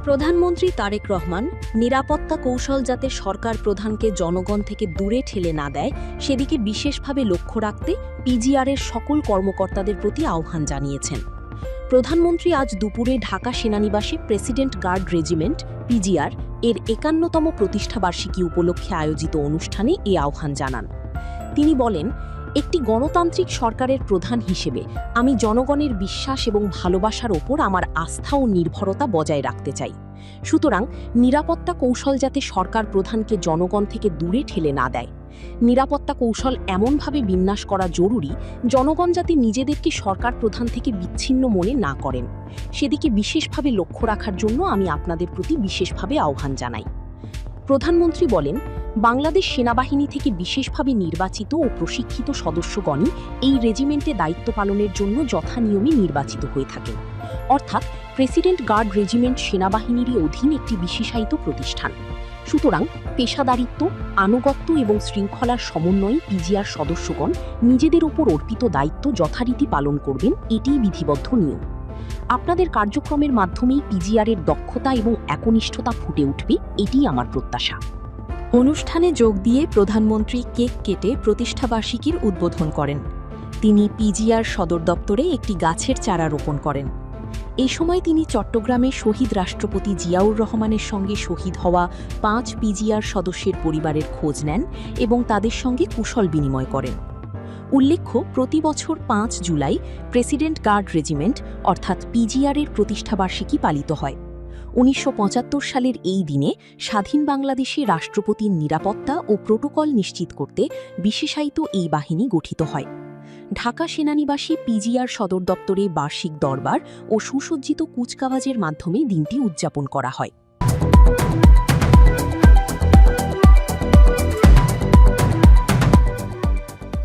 প্রধানমন্ত্রী তারেক রহমান নিরাপত্তা কৌশল যাতে সরকার প্রধানকে জনগণ থেকে দূরে ঠেলে না দেয় সেদিকে বিশেষভাবে লক্ষ্য রাখতে পিজিআরের সকল কর্মকর্তাদের প্রতি আহ্বান জানিয়েছেন। প্রধানমন্ত্রী আজ দুপুরে ঢাকা সেনানিবাসে প্রেসিডেন্ট গার্ড রেজিমেন্ট পিজিআর এর ৫১তম প্রতিষ্ঠাবার্ষিকী উপলক্ষে আয়োজিত অনুষ্ঠানে এ আহ্বান জানান। তিনি বলেন, একটি গণতান্ত্রিক সরকারের প্রধান হিসেবে আমি জনগণের বিশ্বাস এবং ভালোবাসার ওপর আমার আস্থা ও নির্ভরতা বজায় রাখতে চাই। সুতরাং নিরাপত্তা কৌশল যাতে সরকার প্রধানকে জনগণ থেকে দূরে ঠেলে না দেয়। নিরাপত্তা কৌশল এমনভাবে বিন্যাস করা জরুরি, জনগণ যাতে নিজেদেরকে সরকার প্রধান থেকে বিচ্ছিন্ন মনে না করেন, সেদিকে বিশেষভাবে লক্ষ্য রাখার জন্য আমি আপনাদের প্রতি বিশেষভাবে আহ্বান জানাই। প্রধানমন্ত্রী বলেন, বাংলাদেশ সেনাবাহিনী থেকে বিশেষভাবে নির্বাচিত ও প্রশিক্ষিত সদস্যগণই এই রেজিমেন্টে দায়িত্ব পালনের জন্য যথানিয়মে নির্বাচিত হয়ে থাকেন। অর্থাৎ প্রেসিডেন্ট গার্ড রেজিমেন্ট সেনাবাহিনীরই অধীন একটি বিশেষায়িত প্রতিষ্ঠান। সুতরাং পেশাদারিত্ব, আনুগত্য এবং শৃঙ্খলার সমন্বয়ে পিজিআর সদস্যগণ নিজেদের ওপর অর্পিত দায়িত্ব যথারীতি পালন করবেন, এটিই বিধিবদ্ধ নিয়ম। আপনাদের কার্যক্রমের মাধ্যমেই পিজিআরের দক্ষতা এবং একনিষ্ঠতা ফুটে উঠবে, এটিই আমার প্রত্যাশা। অনুষ্ঠানে যোগ দিয়ে প্রধানমন্ত্রী কেক কেটে প্রতিষ্ঠাবার্ষিকীর উদ্বোধন করেন। তিনি পিজিআর সদর দপ্তরে একটি গাছের চারা রোপণ করেন। এই সময় তিনি চট্টগ্রামে শহীদ রাষ্ট্রপতি জিয়াউর রহমানের সঙ্গে শহীদ হওয়া ৫ পিজিআর সদস্যের পরিবারের খোঁজ নেন এবং তাদের সঙ্গে কুশল বিনিময় করেন। উল্লেখ্য, প্রতি বছর ৫ জুলাই প্রেসিডেন্ট গার্ড রেজিমেন্ট অর্থাৎ পিজিআরের প্রতিষ্ঠাবার্ষিকী পালিত হয়। ১৯৭৫ সালের এই দিনে স্বাধীন বাংলাদেশে রাষ্ট্রপতির নিরাপত্তা ও প্রোটোকল নিশ্চিত করতে বিশেষায়িত এই বাহিনী গঠিত হয়। ঢাকা সেনানিবাসী পিজিআর সদর দপ্তরে বার্ষিক দরবার ও সুসজ্জিত কুচকাওয়াজের মাধ্যমে দিনটি উদযাপন করা হয়।